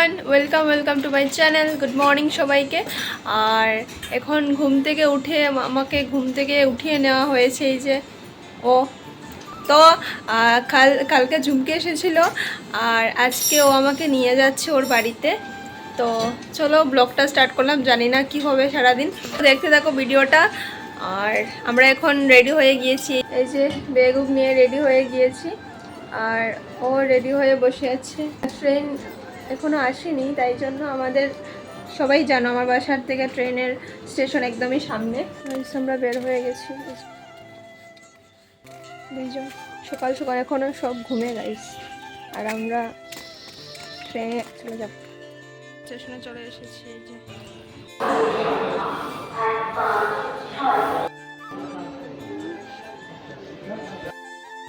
Everyone, welcome to my channel. Good morning সবাইকে। আর এখন ঘুম থেকে উঠে আমাকে ঘুম থেকে উঠিয়ে নেওয়া হয়েছে। এই যে ও তো কালকে ঝুমকে এসেছিল আর আজকে ও আমাকে নিয়ে যাচ্ছে ওর বাড়িতে। তো চলো ব্লগটা স্টার্ট করলাম। জানি না কি হবে সারাদিন, দেখতে থাকো ভিডিওটা। আর আমরা এখন রেডি হয়ে গিয়েছি, এই যে ব্যাগ নিয়ে রেডি হয়ে গিয়েছি আর ও রেডি হয়ে বসে আছে। ট্রেন এখনো আসেনি, তাই জন্য আমাদের সবাই জানো আমার বাসার থেকে ট্রেনের স্টেশন একদমই সামনে। আমরা বের হয়ে গেছি দুইজন, সকাল সকাল এখনো সব ঘুমে গাইস। আর আমরা ট্রেনে চলে যাব, স্টেশনে চলে এসেছি। এই যে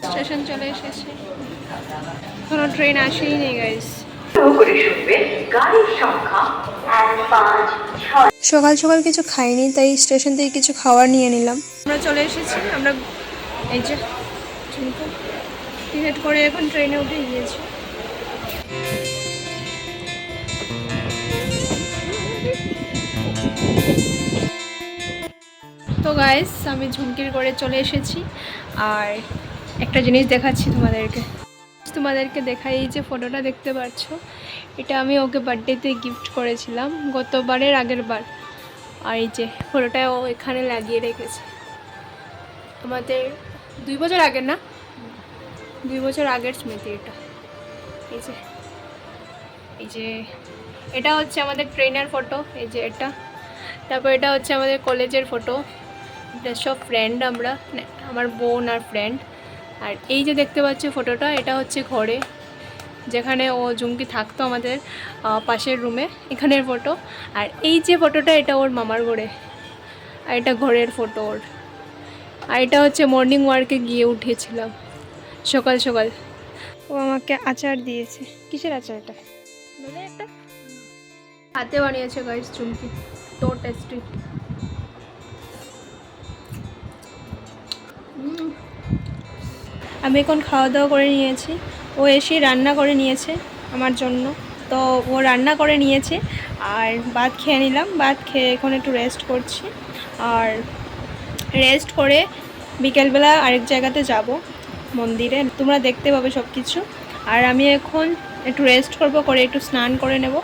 স্টেশন চলে এসেছে, কোনো ট্রেন আসেই নেই গাইস। সকাল সকাল কিছু খাইনি, তাই স্টেশন থেকে কিছু খাবার নিয়ে নিলাম। আমরা চলে এসেছি, আমরা এই যে টিকিট করে এখন ট্রেনে উঠে গিয়েছি। তো গাইস আমি ঝুমকির করে চলে এসেছি আর একটা জিনিস দেখাচ্ছি তোমাদেরকে দেখাই। এই যে ফটোটা দেখতে পাচ্ছ, এটা আমি ওকে বার্থডেতে গিফট করেছিলাম গতবারের আগের বার। আর এই যে ফটোটা ও এখানে লাগিয়ে রেখেছে, আমাদের 2 বছর আগের, না 2 বছর আগের স্মৃতি এটা। এই যে এটা হচ্ছে আমাদের ট্রেনার ফটো, এই যে এটা। তারপর এটা হচ্ছে আমাদের কলেজের ফটো, এটা সব ফ্রেন্ড, আমরা আমার বোন আর ফ্রেন্ড। আর এই যে দেখতে পাচ্ছ ফটোটা, এটা হচ্ছে ঘরে যেখানে ও ঝুমকি থাকতো আমাদের পাশের রুমে, এখানের ফটো। আর এই যে ফটোটা, এটা ওর মামার ঘরে, আর এটা ঘরের ফটো ওর। আর এটা হচ্ছে মর্নিং ওয়ার্কে গিয়ে উঠেছিলাম সকাল সকাল। ও আমাকে আচার দিয়েছে। কিসের আচার এটা? একটা হাতে বানিয়েছে গাইস ঝুমকি, তো টেস্টি। আমি এখন খাওয়া দাওয়া করে নিয়েছি, ও এসে রান্না করে নিয়েছে আমার জন্য। তো ও রান্না করে নিয়েছে আর ভাত খেয়ে নিলাম। ভাত খেয়ে এখন একটু রেস্ট করছি। আর রেস্ট করে বিকেলবেলা আরেক জায়গাতে যাব, মন্দিরে, তোমরা দেখতে পাবে সব কিছু। আর আমি এখন একটু রেস্ট করব, করে একটু স্নান করে নেব।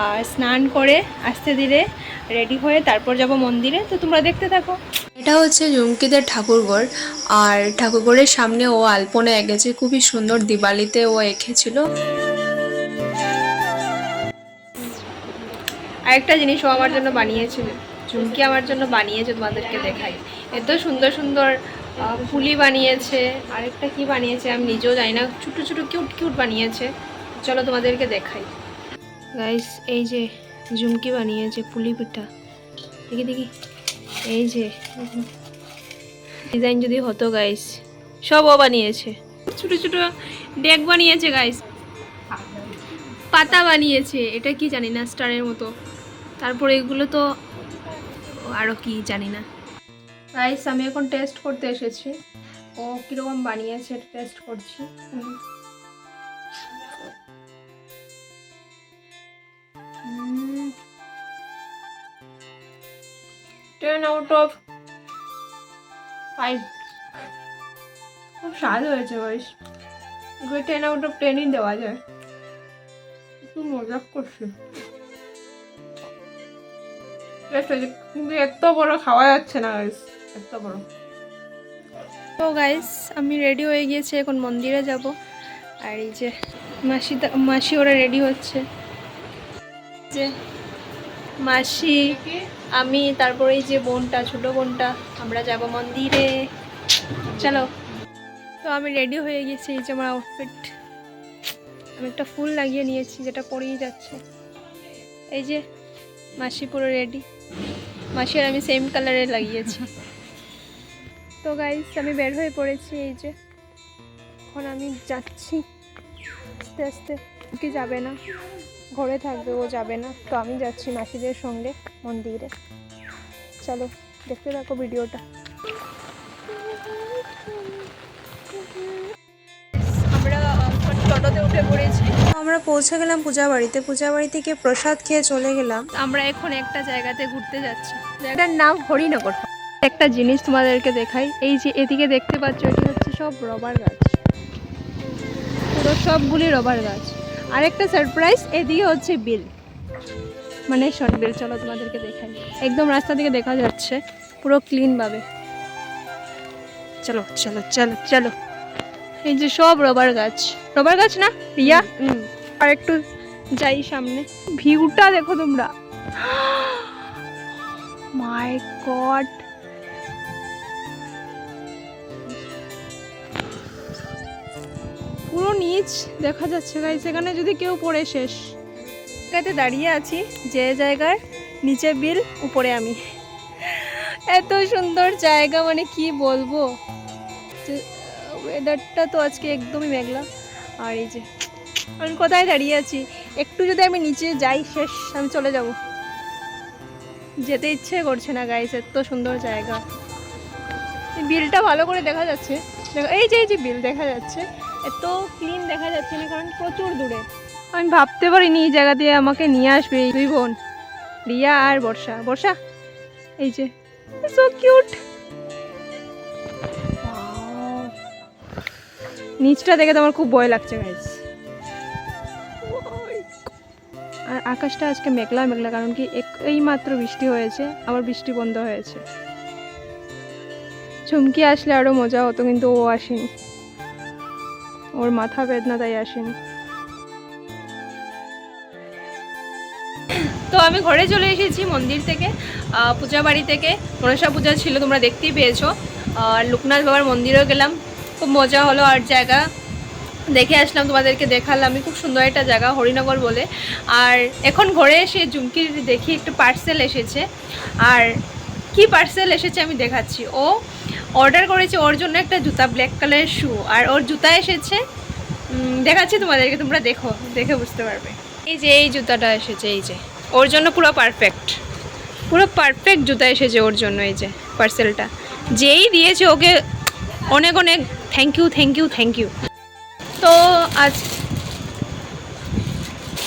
আর স্নান করে আস্তে ধীরে রেডি হয়ে তারপর যাব মন্দিরে। তো তোমরা দেখতে থাকো। এটা হচ্ছে ঝুমকিদের ঠাকুরঘর, আর ঠাকুরঘরের সামনে ও আলপনা এঁকেছে, খুবই সুন্দর। দিওয়ালিতে ও এঁকেছিল। আরেকটা জিনিস ও আমার জন্য বানিয়েছিল, ঝুমকি আমার জন্য বানিয়েছে, তোমাদেরকে দেখাই। এত সুন্দর সুন্দর ফুলি বানিয়েছে। আরেকটা কি বানিয়েছে আমি নিজেও জানি না, ছোটো ছোটো কিউট কিউট বানিয়েছে। চলো তোমাদেরকে দেখাই গাইস। এই যে ঝুমকি বানিয়েছে পুলি পিঠা, দেখি দেখি। এই যে ডিজাইন যদি হতো গাইস, সব ও বানিয়েছে। ছোটো ছোটো ডেক বানিয়েছে গাইস, পাতা বানিয়েছে, এটা কি জানি না, স্টারের মতো। তারপরে এগুলো তো আরও কি জানি না গাইস। আমি এখন টেস্ট করতে এসেছি, ও কীরকম বানিয়েছে টেস্ট করছি। 10 out of 5, খুব স্বাদ হয়েছে গাইস। 10 out of 10ই দেওয়া যায়, একটু মজা করছি। কিন্তু এত বড় খাওয়া যাচ্ছে না গাইস, এত বড়। তো গাইস আমি রেডি হয়ে গিয়েছি, এখন মন্দিরে যাব। আর এই যে মাসি ওরা রেডি হচ্ছে, যে মাসি, আমি, তারপরে এই যে বোনটা, ছোট বোনটা, আমরা যাব মন্দিরে। চলো। তো আমি রেডি হয়ে গেছি, এই যে আমার আউটফিট। আমি একটা ফুল লাগিয়ে নিয়েছি, যেটা পরেই যাচ্ছে। এই যে মাসি পুরো রেডি, মাসি আর আমি সেম কালারে লাগিয়েছি। তো গাইস আমি বের হয়ে পড়েছি, এই যে এখন আমি যাচ্ছি আস্তে আস্তে। কি যাবে না, ঘরে থাকবে, ও যাবে না। তো আমি যাচ্ছি মাসিদের সঙ্গে মন্দিরে। চলো দেখতে থাকো ভিডিওটা। আমরা টোটোতে উঠে পড়েছি। আমরা পৌঁছে গেলাম পূজা বাড়িতে। পূজা বাড়ি থেকে প্রসাদ খেয়ে চলে গেলাম। আমরা এখন একটা জায়গাতে ঘুরতে যাচ্ছি, জায়গাটার নাম হরিনগর। একটা জিনিস তোমাদেরকে দেখাই, এই যে এদিকে দেখতে পাচ্ছ, এটি হচ্ছে সব রবার গাছ, পুরো সবগুলি রবার গাছ। আর একটা সারপ্রাইজ, এদিকে হচ্ছে বিল, মানে শর্ট বিল। চলো তোমাদেরকে দেখাই, একদম রাস্তা থেকে দেখা যাচ্ছে পুরো ক্লিন ভাবে। চলো চলো চলো চলো, এই যে সব রবার গাছ, রবার গাছ না রিয়া? আর একটু যাই সামনে, ভিউটা দেখো তোমরা, মাই গড। পুরো নিচ দেখা যাচ্ছে গাইস, এখানে যদি কেউ পড়ে শেষ। জায়গাতে দাঁড়িয়ে আছি, যে জায়গার নিচে বিল, উপরে আমি। এত সুন্দর জায়গা, মানে কি বলবো। ওয়েদারটা তো আজকে একদমই মেঘলা। আর এই যে আমি কোথায় দাঁড়িয়ে আছি, একটু যদি আমি নিচে যাই শেষ, আমি চলে যাব। যেতে ইচ্ছে করছে না গাইস, এত সুন্দর জায়গা। বিলটা ভালো করে দেখা যাচ্ছে, এই যে বিল দেখা যাচ্ছে, এত ক্লিন দেখা যাচ্ছে না, কারণ প্রচুর দূরে। আমি ভাবতে পারিনি এই জায়গা দিয়ে আমাকে নিয়ে আসবে এই দুই বোন, রিয়া আর বর্ষা। বর্ষা এই যে, সো কিউট। নিচটা দেখে তো আমার খুব ভয় লাগছে গাইস। আর আকাশটা আজকে মেঘলা মেঘলা, কারণ কি এই মাত্র বৃষ্টি হয়েছে, আবার বৃষ্টি বন্ধ হয়েছে। চুমকি আসলে আরো মজা হতো, কিন্তু ও আসেনি, ওর মাথা বেদনা, তাই আসেনি। তো আমি ঘরে চলে এসেছি মন্দির থেকে, পূজা বাড়ি থেকে। মনসা পূজা ছিল, তোমরা দেখতেই পেয়েছো। আর লোকনাথ বাবার মন্দিরেও গেলাম, খুব মজা হলো। আর জায়গা দেখে আসলাম, তোমাদেরকে দেখালাম। আমি খুব সুন্দর একটা জায়গা, হরিনগর বলে। আর এখন ঘরে এসে জুমকির দেখি একটু পার্সেল এসেছে। আর কি পার্সেল এসেছে আমি দেখাচ্ছি। ও অর্ডার করেছে ওর জন্য একটা জুতা, ব্ল্যাক কালারের শু। আর ওর জুতা এসেছে, দেখাচ্ছি তোমাদেরকে, তোমরা দেখো, দেখে বুঝতে পারবে। এই যে এই জুতাটা এসেছে, এই যে ওর জন্য পুরো পারফেক্ট জুতা এসেছে ওর জন্য। এই যে পার্সেলটা যেই দিয়েছে ওকে অনেক অনেক থ্যাংক ইউ।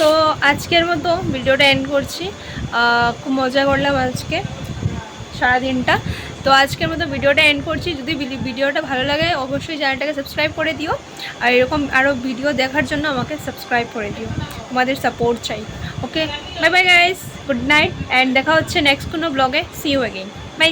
তো আজকের মতো ভিডিওটা এন্ড করছি। খুব মজা করলাম আজকে সারাদিনটা। তো আজকের মতো ভিডিওটা এন্ড করছি। যদি ভিডিওটা ভালো লাগে অবশ্যই চ্যানেলটাকে সাবস্ক্রাইব করে দিও। আর এরকম আরও ভিডিও দেখার জন্য আমাকে সাবস্ক্রাইব করে দিও, তোমাদের সাপোর্ট চাই। Okay, bye bye guys, good night, and দেখা হচ্ছে নেক্সট কোনো ব্লগে। See you again, by.